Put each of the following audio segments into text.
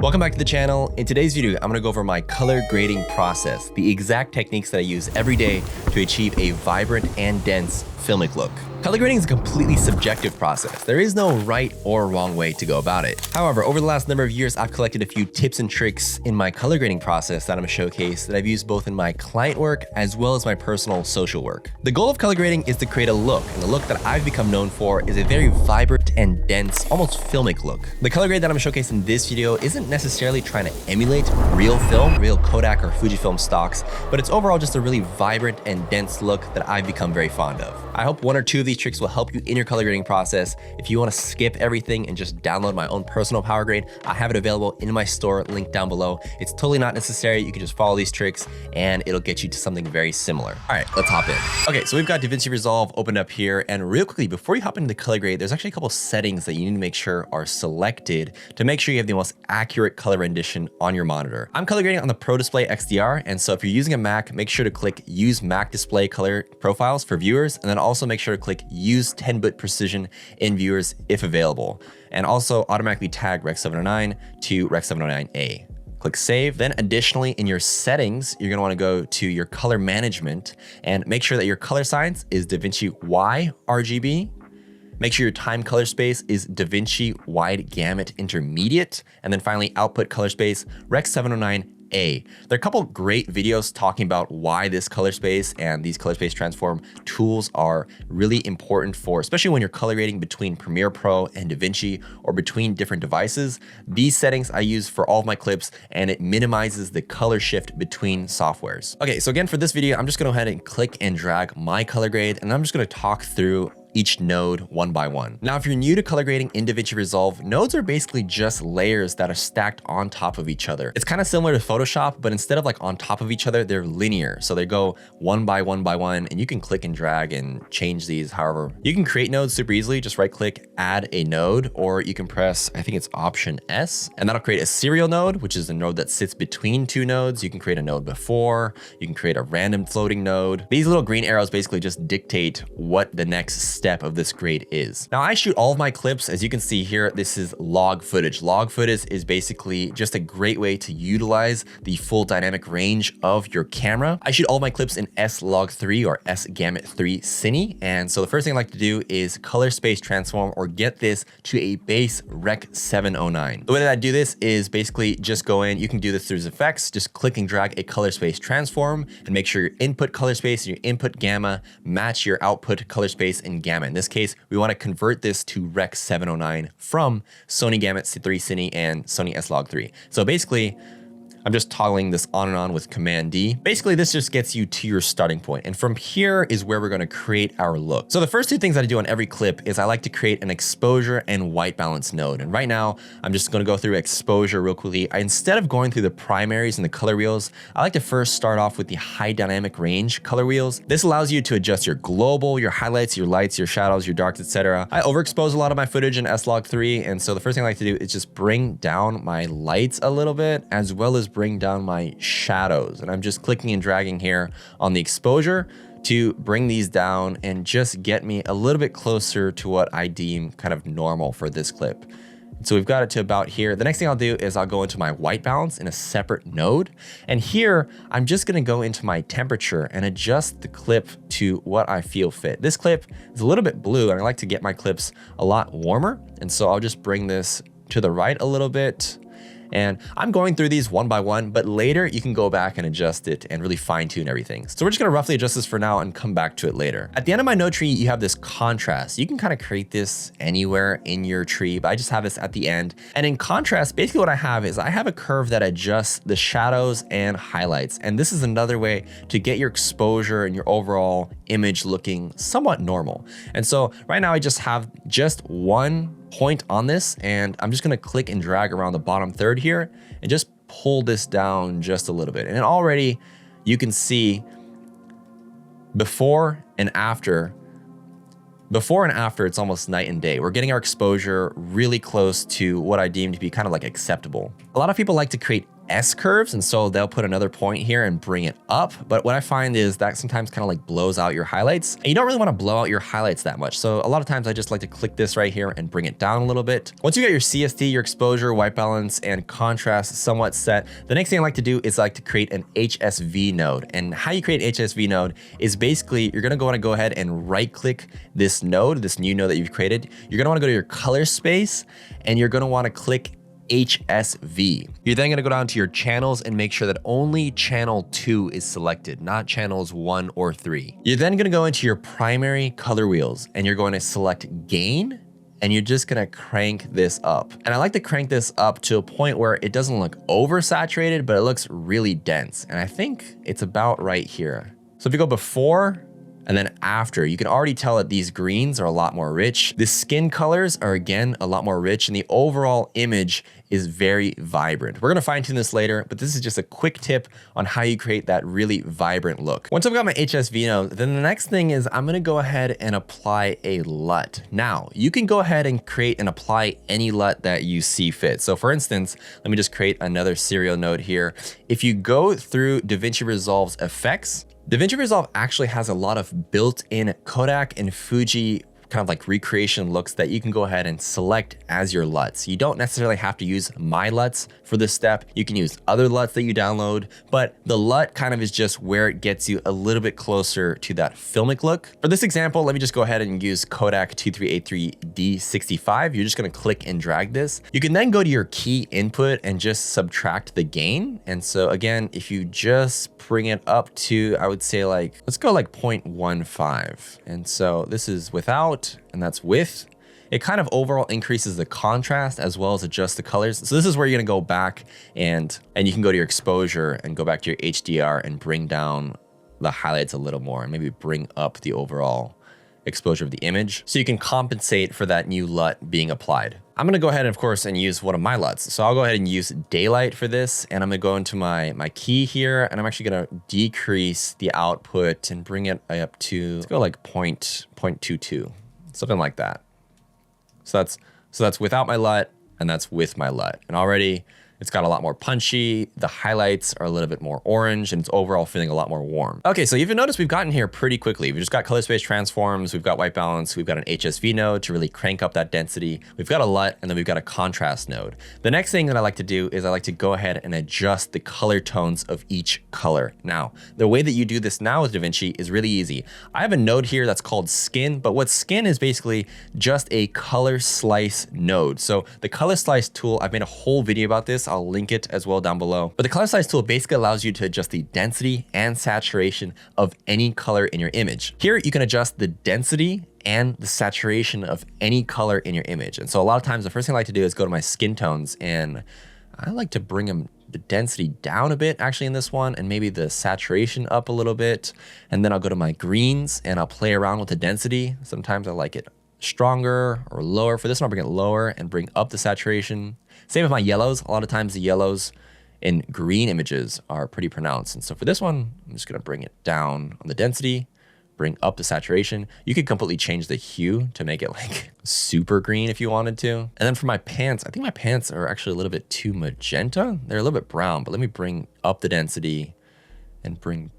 Welcome back to the channel. In today's video, I'm gonna go over my color grading process, the exact techniques that I use every day to achieve a vibrant and dense filmic look. Color grading is a completely subjective process. There is no right or wrong way to go about it. However, over the last number of years, I've collected a few tips and tricks in my color grading process that I'm gonna showcase that I've used both in my client work as well as my personal social work. The goal of color grading is to create a look, and the look that I've become known for is a very vibrant and dense, almost filmic look. The color grade that I'm showcasing in this video isn't necessarily trying to emulate real film, real Kodak or Fujifilm stocks, but it's overall just a really vibrant and dense look that I've become very fond of. I hope one or two of these tricks will help you in your color grading process. If you want to skip everything and just download my own personal PowerGrade, I have it available in my store, linked down below. It's totally not necessary. You can just follow these tricks and it'll get you to something very similar. All right, let's hop in. Okay, so we've got Davinci Resolve opened up here, and real quickly, before you hop into the color grade, there's actually a couple settings that you need to make sure are selected to make sure you have the most accurate color rendition on your monitor. I'm color grading on the Pro Display XDR, and so if you're using a Mac, make sure to click Use Mac Display Color Profiles for viewers, and then also make sure to click Use 10-bit precision in viewers if available, and also automatically tag Rec 709 to Rec 709A. Click Save. Then additionally, in your settings, you're gonna wanna go to your color management and make sure that your color science is Davinci Y RGB. Make sure your time color space is Davinci Wide Gamut Intermediate. And then finally, output color space, Rec 709A. There are a couple great videos talking about why this color space and these color space transform tools are really important for, especially when you're color grading between Premiere Pro and DaVinci or between different devices. These settings I use for all of my clips, and it minimizes the color shift between softwares. Okay, so again, for this video, I'm just gonna go ahead and click and drag my color grade, and I'm just gonna talk through each node one by one. Now, if you're new to color grading in Davinci Resolve, nodes are basically just layers that are stacked on top of each other. It's kind of similar to Photoshop, but instead of like on top of each other, they're linear. So they go one by one by one, and you can click and drag and change these however. You can create nodes super easily, just right click, add a node, or you can press, I think it's Option S, and that'll create a serial node, which is a node that sits between two nodes. You can create a node before, you can create a random floating node. These little green arrows basically just dictate what the next step of this grade is. Now, I shoot all of my clips, as you can see here, this is log footage. Log footage is basically just a great way to utilize the full dynamic range of your camera. I shoot all of my clips in S-Log3 or S-Gamut3 Cine. And so the first thing I like to do is color space transform or get this to a base Rec 709. The way that I do this is basically just go in, you can do this through effects, just click and drag a color space transform and make sure your input color space and your input gamma match your output color space and gamma. In this case, we want to convert this to Rec 709 from Sony Gamut 3 Cine and Sony S-Log3. So basically, I'm just toggling this on and on with Command D. Basically, this just gets you to your starting point. And from here is where we're gonna create our look. So the first two things that I do on every clip is I like to create an exposure and white balance node. And right now, I'm just gonna go through exposure real quickly. Instead of going through the primaries and the color wheels, I like to first start off with the high dynamic range color wheels. This allows you to adjust your global, your highlights, your lights, your shadows, your darks, etc. I overexpose a lot of my footage in S-Log3. And so the first thing I like to do is just bring down my lights a little bit, as well as bring down my shadows. And I'm just clicking and dragging here on the exposure to bring these down and just get me a little bit closer to what I deem kind of normal for this clip. So we've got it to about here. The next thing I'll do is I'll go into my white balance in a separate node. And here, I'm just gonna go into my temperature and adjust the clip to what I feel fit. This clip is a little bit blue, and I like to get my clips a lot warmer. And so I'll just bring this to the right a little bit. And I'm going through these one by one, but later you can go back and adjust it and really fine tune everything. So we're just gonna roughly adjust this for now and come back to it later. At the end of my node tree, you have this contrast. You can kind of create this anywhere in your tree, but I just have this at the end. And in contrast, basically what I have is I have a curve that adjusts the shadows and highlights. And this is another way to get your exposure and your overall image looking somewhat normal. And so right now I just have just one point on this, and I'm just gonna click and drag around the bottom third here and just pull this down just a little bit. And already you can see before and after, it's almost night and day. We're getting our exposure really close to what I deem to be kind of like acceptable. A lot of people like to create S curves, and so they'll put another point here and bring it up. But what I find is that sometimes kind of like blows out your highlights, and you don't really want to blow out your highlights that much. So a lot of times I just like to click this right here and bring it down a little bit. Once you get your CST, your exposure, white balance, and contrast somewhat set, the next thing I like to do is I like to create an HSV node. And how you create an HSV node is basically you're gonna want to go ahead and right click this node, this new node that you've created. You're gonna want to go to your color space and you're gonna want to click HSV. You're then gonna go down to your channels and make sure that only channel 2 is selected, not channels 1 or 3. You're then gonna go into your primary color wheels and you're going to select gain, and you're just gonna crank this up. And I like to crank this up to a point where it doesn't look oversaturated, but it looks really dense. And I think it's about right here. So if you go before and then after, you can already tell that these greens are a lot more rich. The skin colors are again a lot more rich, and the overall image is very vibrant. We're gonna fine tune this later, but this is just a quick tip on how you create that really vibrant look. Once I've got my HSV node, then the next thing is I'm gonna go ahead and apply a LUT. Now, you can go ahead and create and apply any LUT that you see fit. So for instance, let me just create another serial node here. If you go through Davinci Resolve's effects, Davinci Resolve actually has a lot of built-in Kodak and Fuji kind of like recreation looks that you can go ahead and select as your LUTs. You don't necessarily have to use My LUTs for this step. You can use other LUTs that you download, but the LUT kind of is just where it gets you a little bit closer to that filmic look. For this example, let me just go ahead and use Kodak 2383D65. You're just gonna click and drag this. You can then go to your key input and just subtract the gain. And so again, if you just bring it up to, I would say like, let's go like 0.15. And so this is without, and that's with. It kind of overall increases the contrast as well as adjust the colors. So this is where you're gonna go back and you can go to your exposure and go back to your HDR and bring down the highlights a little more and maybe bring up the overall exposure of the image so you can compensate for that new LUT being applied. I'm gonna go ahead, of course, and use one of my LUTs. So I'll go ahead and use daylight for this, and I'm gonna go into my key here, and I'm actually gonna decrease the output and bring it up to, let's go like 0.22, something like that. So that's without my LUT, and that's with my LUT. And already it's got a lot more punchy. The highlights are a little bit more orange, and it's overall feeling a lot more warm. Okay, so you've noticed we've gotten here pretty quickly. We've just got color space transforms, we've got white balance, we've got an HSV node to really crank up that density. We've got a LUT, and then we've got a contrast node. The next thing that I like to do is I like to go ahead and adjust the color tones of each color. Now, the way that you do this now with Davinci is really easy. I have a node here that's called skin, but what skin is basically just a color slice node. So the color slice tool, I've made a whole video about this. I'll link it as well down below. But the color slice tool basically allows you to adjust the density and saturation of any color in your image. Here, you can adjust the density and the saturation of any color in your image. And so a lot of times, the first thing I like to do is go to my skin tones, and I like to bring the density down a bit actually in this one, and maybe the saturation up a little bit. And then I'll go to my greens and I'll play around with the density. Sometimes I like it stronger or lower. For this one, I'll bring it lower and bring up the saturation. Same with my yellows. A lot of times the yellows in green images are pretty pronounced. And so for this one, I'm just gonna bring it down on the density, bring up the saturation. You could completely change the hue to make it like super green if you wanted to. And then for my pants, I think my pants are actually a little bit too magenta. They're a little bit brown, but let me bring up the density and bring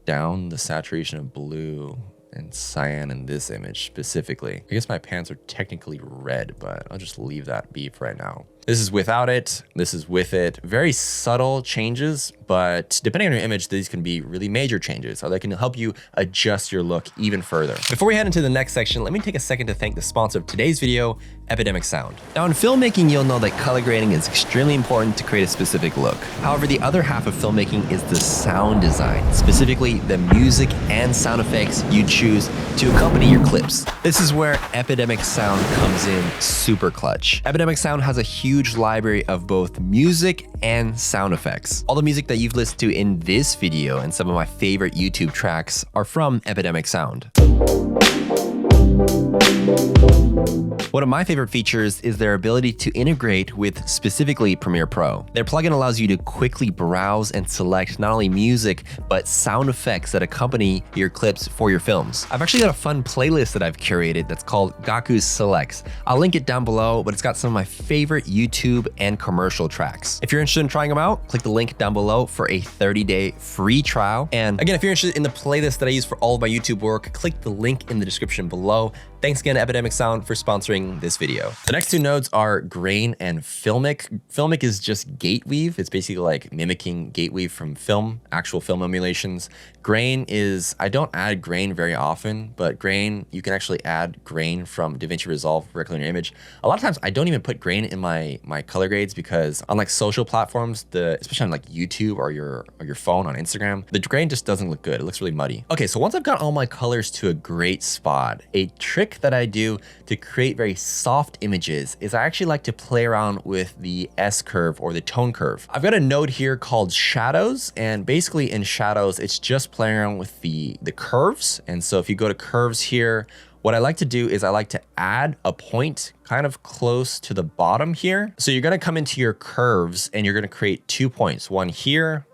down the saturation of blue and cyan in this image specifically. I guess my pants are technically red, but I'll just leave that be for right now. This is without it, this is with it. Very subtle changes, but depending on your image, these can be really major changes, so they can help you adjust your look even further. Before we head into the next section, let me take a second to thank the sponsor of today's video, Epidemic Sound. Now in filmmaking, you'll know that color grading is extremely important to create a specific look. However, the other half of filmmaking is the sound design, specifically the music and sound effects you choose to accompany your clips. This is where Epidemic Sound comes in super clutch. Epidemic Sound has a huge library of both music and sound effects. All the music that you've listened to in this video and some of my favorite YouTube tracks are from Epidemic Sound. One of my favorite features is their ability to integrate with specifically Premiere Pro. Their plugin allows you to quickly browse and select not only music, but sound effects that accompany your clips for your films. I've actually got a fun playlist that I've curated that's called Gaku's Selects. I'll link it down below, but it's got some of my favorite YouTube and commercial tracks. If you're interested in trying them out, click the link down below for a 30-day free trial. And again, if you're interested in the playlist that I use for all of my YouTube work, click the link in the description below. Thanks again to Epidemic Sound for sponsoring this video. The next two nodes are Grain and Filmic. Filmic is just gate weave. It's basically like mimicking gate weave from film, actual film emulations. Grain is, I don't add grain very often, but grain, you can actually add grain from Davinci Resolve directly in your image. A lot of times I don't even put grain in my color grades because on like social platforms, especially on like YouTube or your phone on Instagram, the grain just doesn't look good. It looks really muddy. Okay, so once I've got all my colors to a great spot, a trick that I do to create very soft images is I actually like to play around with the S curve or the tone curve. I've got a node here called shadows, and basically in shadows, it's just playing around with the curves. And so if you go to curves here, what I like to do is I like to add a point kind of close to the bottom here. So you're gonna come into your curves and you're gonna create 2 points, one here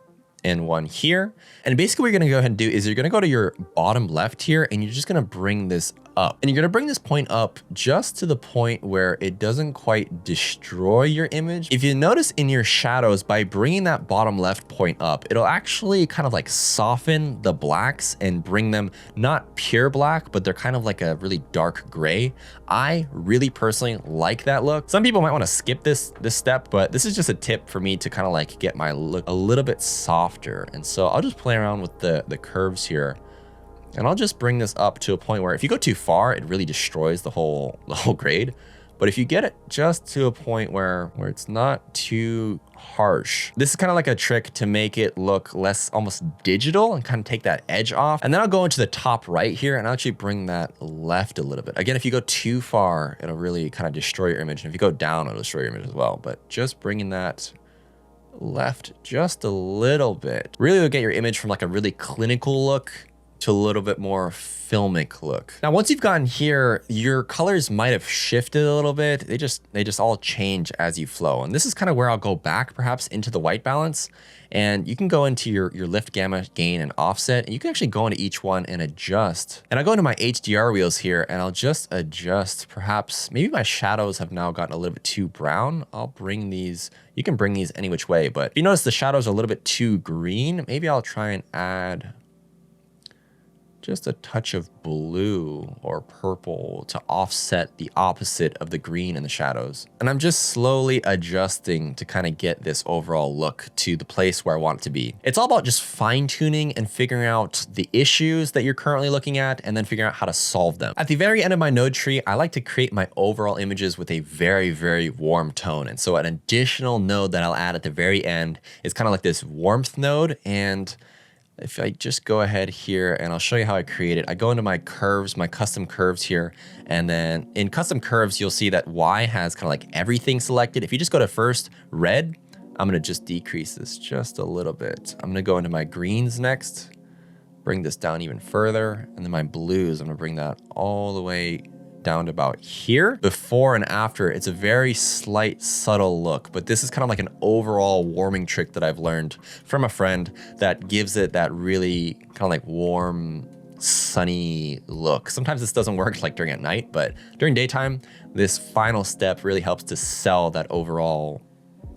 and one here. And basically what you're gonna go ahead and do is you're gonna go to your bottom left here and you're just gonna bring this up. And you're gonna bring this point up just to the point where it doesn't quite destroy your image. If you notice in your shadows, by bringing that bottom left point up, it'll actually kind of like soften the blacks and bring them not pure black, but they're kind of like a really dark gray. I really personally like that look. Some people might wanna skip this step, but this is just a tip for me to kind of like get my look a little bit softer. And so I'll just play around with the curves here. And I'll just bring this up to a point where if you go too far, it really destroys the whole grade. But if you get it just to a point where it's not too harsh, this is kind of like a trick to make it look less almost digital and kind of take that edge off. And then I'll go into the top right here and I'll actually bring that left a little bit. Again, if you go too far, it'll really kind of destroy your image. And if you go down, it'll destroy your image as well. But just bringing that left just a little bit really will get your image from like a really clinical look to a little bit more filmic look. Now, once you've gotten here, your colors might have shifted a little bit. They just all change as you flow. And this is kind of where I'll go back perhaps into the white balance. And you can go into your lift, gamma, gain, and offset, and you can actually go into each one and adjust. And I go into my HDR wheels here and I'll just adjust. Perhaps maybe my shadows have now gotten a little bit too brown. I'll bring these, you can bring these any which way, but if you notice the shadows are a little bit too green, maybe I'll try and add just a touch of blue or purple to offset the opposite of the green in the shadows. And I'm just slowly adjusting to kind of get this overall look to the place where I want it to be. It's all about just fine tuning and figuring out the issues that you're currently looking at and then figuring out how to solve them. At the very end of my node tree, I like to create my overall images with a very, very warm tone. And so an additional node that I'll add at the very end is kind of like this warmth node. And if I just go ahead here and I'll show you how I create it. I go into my curves, my custom curves here. And then in custom curves, you'll see that Y has kind of like everything selected. If you just go to first red, I'm gonna just decrease this just a little bit. I'm gonna go into my greens next, bring this down even further. And then my blues, I'm gonna bring that all the way down to about here. Before and after, it's a very slight, subtle look, but this is kind of like an overall warming trick that I've learned from a friend that gives it that really kind of like warm, sunny look. Sometimes this doesn't work like during at night, but during daytime, this final step really helps to sell that overall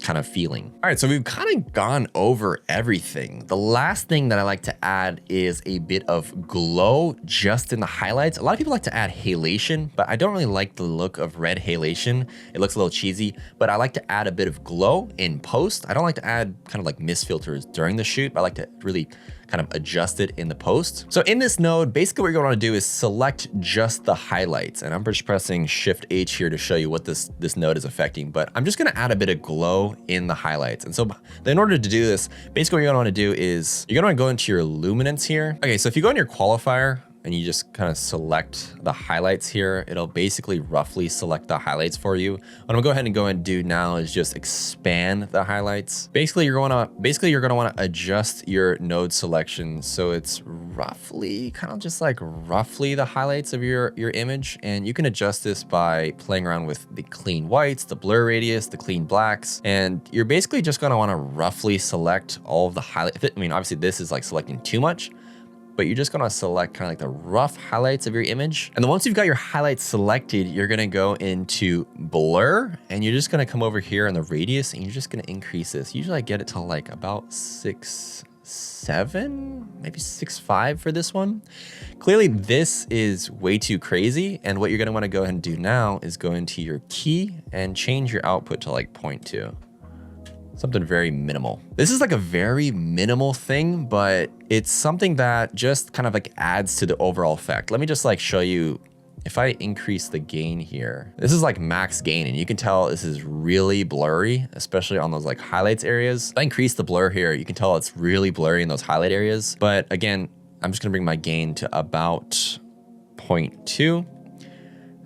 kind of feeling. All right, so we've kind of gone over everything. The last thing that I like to add is a bit of glow just in the highlights. A lot of people like to add halation, but I don't really like the look of red halation. It looks a little cheesy, but I like to add a bit of glow in post. I don't like to add kind of like mist filters during the shoot, but I like to really kind of adjust it in the post. So in this node, basically what you're going to do is select just the highlights. And I'm just pressing Shift H here to show you what this node is affecting, but I'm just going to add a bit of glow in the highlights. And so in order to do this, basically what you're going to want to do is you're going to go into your luminance here. Okay, so if you go in your qualifier and you just kind of select the highlights here, it'll basically roughly select the highlights for you. What I'm gonna go ahead and do now is just expand the highlights. Basically, you're gonna want to adjust your node selection so it's roughly roughly the highlights of your image, and you can adjust this by playing around with the clean whites, the blur radius, the clean blacks, and you're basically just gonna want to roughly select all of the highlights. I mean, obviously this is like selecting too much, but you're just gonna select kind of like the rough highlights of your image. And then once you've got your highlights selected, you're gonna go into blur, and you're just gonna come over here in the radius, and you're just gonna increase this. Usually I get it to like about 6.7, maybe 6.5 for this one. Clearly this is way too crazy. And what you're gonna wanna go ahead and do now is go into your key and change your output to like 0.2. Something very minimal. This is like a very minimal thing, but it's something that just kind of like adds to the overall effect. Let me just like show you, if I increase the gain here, this is like max gain, and you can tell this is really blurry, especially on those like highlights areas. If I increase the blur here, you can tell it's really blurry in those highlight areas. But again, I'm just gonna bring my gain to about 0.2.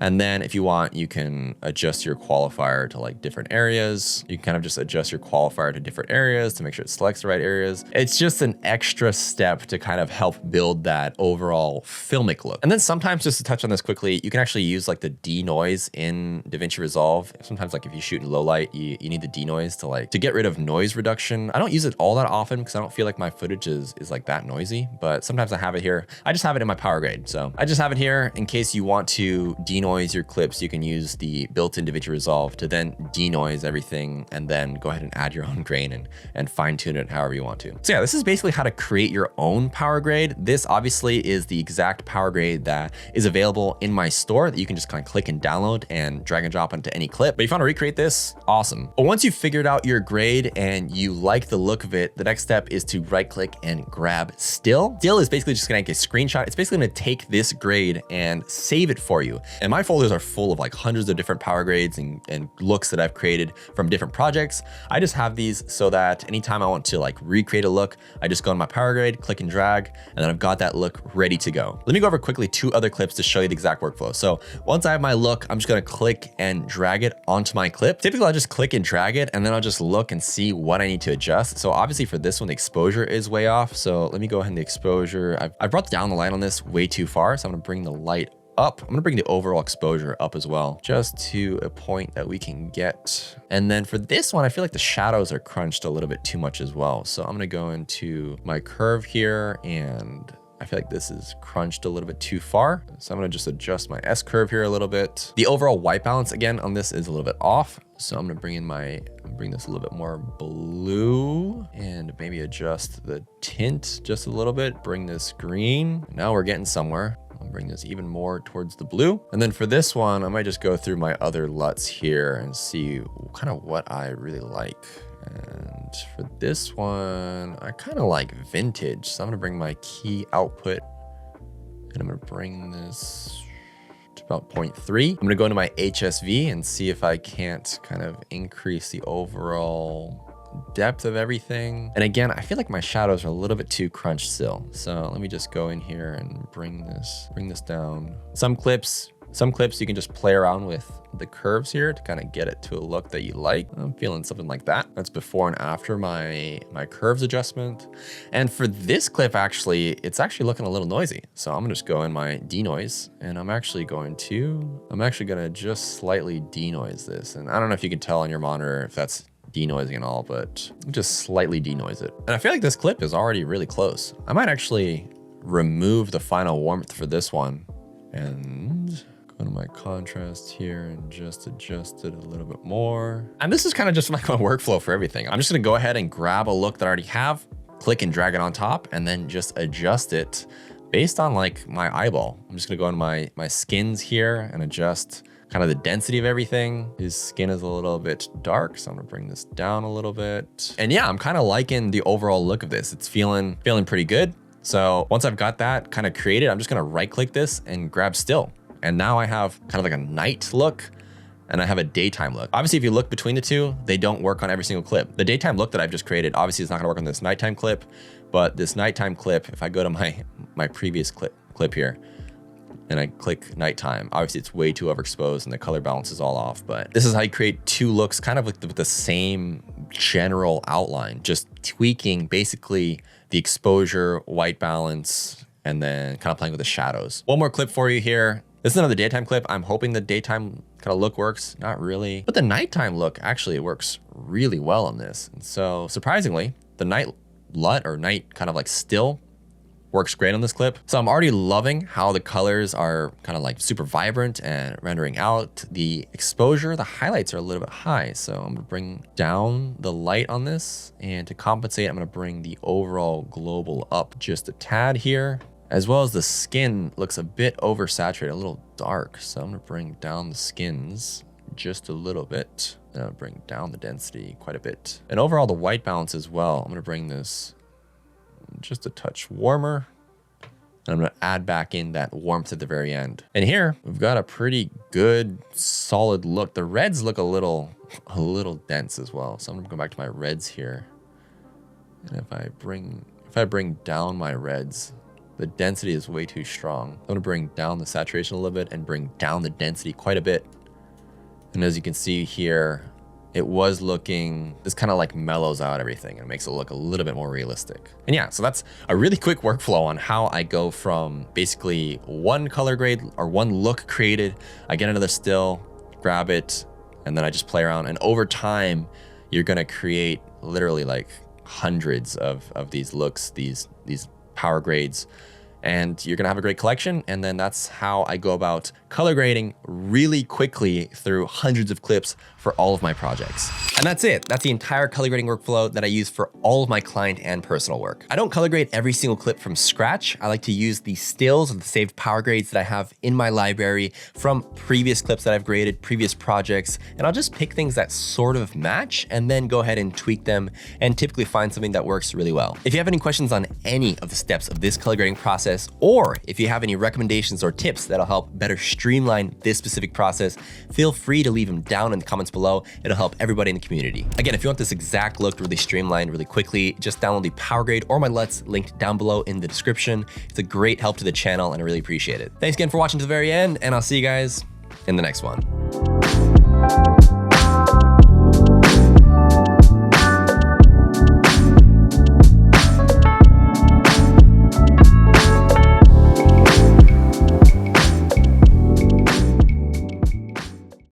And then if you want, you can adjust your qualifier to like different areas. You can kind of just adjust your qualifier to different areas to make sure it selects the right areas. It's just an extra step to kind of help build that overall filmic look. And then sometimes, just to touch on this quickly, you can actually use like the denoise in DaVinci Resolve. Sometimes like if you shoot in low light, you need the denoise to get rid of noise reduction. I don't use it all that often because I don't feel like my footage is like that noisy, but sometimes I have it here. I just have it in my PowerGrade. So I just have it here in case you want to denoise your clips. You can use the built-in DaVinci Resolve to then denoise everything, and then go ahead and add your own grain and fine tune it however you want to. So yeah, this is basically how to create your own PowerGrade. This obviously is the exact PowerGrade that is available in my store that you can just kind of click and download and drag and drop onto any clip. But if you want to recreate this, awesome. But once you've figured out your grade and you like the look of it, the next step is to right click and grab still. Still is basically just gonna get a screenshot. It's basically gonna take this grade and save it for you. And my folders are full of like hundreds of different PowerGrades and looks that I've created from different projects. I just have these so that anytime I want to like recreate a look, I just go on my PowerGrade, click and drag, and then I've got that look ready to go. Let me go over quickly 2 other clips to show you the exact workflow. So once I have my look, I'm just gonna click and drag it onto my clip. Typically I'll just click and drag it, and then I'll just look and see what I need to adjust. So obviously for this one, the exposure is way off. So let me go ahead and the exposure. I brought down the light on this way too far. So I'm gonna bring the light up. I'm gonna bring the overall exposure up as well, just to a point that we can get. And then for this one, I feel like the shadows are crunched a little bit too much as well. So I'm gonna go into my curve here, and I feel like this is crunched a little bit too far. So I'm gonna just adjust my S curve here a little bit. The overall white balance again on this is a little bit off. So I'm gonna bring this a little bit more blue and maybe adjust the tint just a little bit. Bring this green. Now we're getting somewhere. I'll bring this even more towards the blue. And then for this one, I might just go through my other LUTs here and see kind of what I really like. And for this one, I kind of like vintage. So I'm gonna bring my key output, and I'm gonna bring this to about 0.3. I'm gonna go into my HSV and see if I can't kind of increase the overall depth of everything. And again, I feel like my shadows are a little bit too crunched still. So let me just go in here and bring this down. Some clips you can just play around with the curves here to kind of get it to a look that you like. I'm feeling something like that. That's before and after my curves adjustment. And for this clip, actually, it's actually looking a little noisy. So I'm gonna just go in my denoise, and I'm actually gonna just slightly denoise this. And I don't know if you can tell on your monitor if that's denoising and all, but just slightly denoise it. And I feel like this clip is already really close. I might actually remove the final warmth for this one and go to my contrast here and just adjust it a little bit more. And this is kind of just like my workflow for everything. I'm just gonna go ahead and grab a look that I already have, click and drag it on top, and then just adjust it based on like my eyeball. I'm just gonna go into my skins here and adjust kind of the density of everything. His skin is a little bit dark, so I'm gonna bring this down a little bit. And yeah, I'm kind of liking the overall look of this. It's feeling pretty good. So once I've got that kind of created, I'm just gonna right click this and grab still. And now I have kind of like a night look, and I have a daytime look. Obviously, if you look between the two, they don't work on every single clip. The daytime look that I've just created, obviously is not gonna work on this nighttime clip, but this nighttime clip, if I go to my previous clip clip here and I click nighttime, obviously it's way too overexposed and the color balance is all off, but this is how you create two looks kind of with the same general outline, just tweaking basically the exposure, white balance, and then kind of playing with the shadows. One more clip for you here. This is another daytime clip. I'm hoping the daytime kind of look works, not really, but the nighttime look actually works really well on this. And so surprisingly, the night LUT or night kind of like still works great on this clip. So I'm already loving how the colors are kind of like super vibrant and rendering out. The exposure, the highlights are a little bit high. So I'm gonna bring down the light on this, and to compensate, I'm gonna bring the overall global up just a tad here, as well as the skin looks a bit oversaturated, a little dark. So I'm gonna bring down the skins just a little bit. And I'll bring down the density quite a bit. And overall the white balance as well. I'm gonna bring this just a touch warmer. And I'm gonna add back in that warmth at the very end. And here we've got a pretty good solid look. The reds look a little dense as well. So I'm gonna go back to my reds here. And if I bring down my reds, the density is way too strong. I'm gonna bring down the saturation a little bit and bring down the density quite a bit. And as you can see here, it was looking, this kind of like mellows out everything and makes it look a little bit more realistic. And yeah, so that's a really quick workflow on how I go from basically one color grade or one look created, I get another still, grab it, and then I just play around. And over time, you're gonna create literally like hundreds of these looks, these power grades, and you're gonna have a great collection. And then that's how I go about color grading really quickly through hundreds of clips for all of my projects. And that's it. That's the entire color grading workflow that I use for all of my client and personal work. I don't color grade every single clip from scratch. I like to use the stills or the saved power grades that I have in my library from previous clips that I've graded, previous projects, and I'll just pick things that sort of match and then go ahead and tweak them and typically find something that works really well. If you have any questions on any of the steps of this color grading process, or if you have any recommendations or tips that'll help better streamline this specific process, feel free to leave them down in the comments below. It'll help everybody in the community. Again, if you want this exact look really streamlined really quickly, just download the PowerGrade or my LUTs linked down below in the description. It's a great help to the channel and I really appreciate it. Thanks again for watching to the very end, and I'll see you guys in the next one.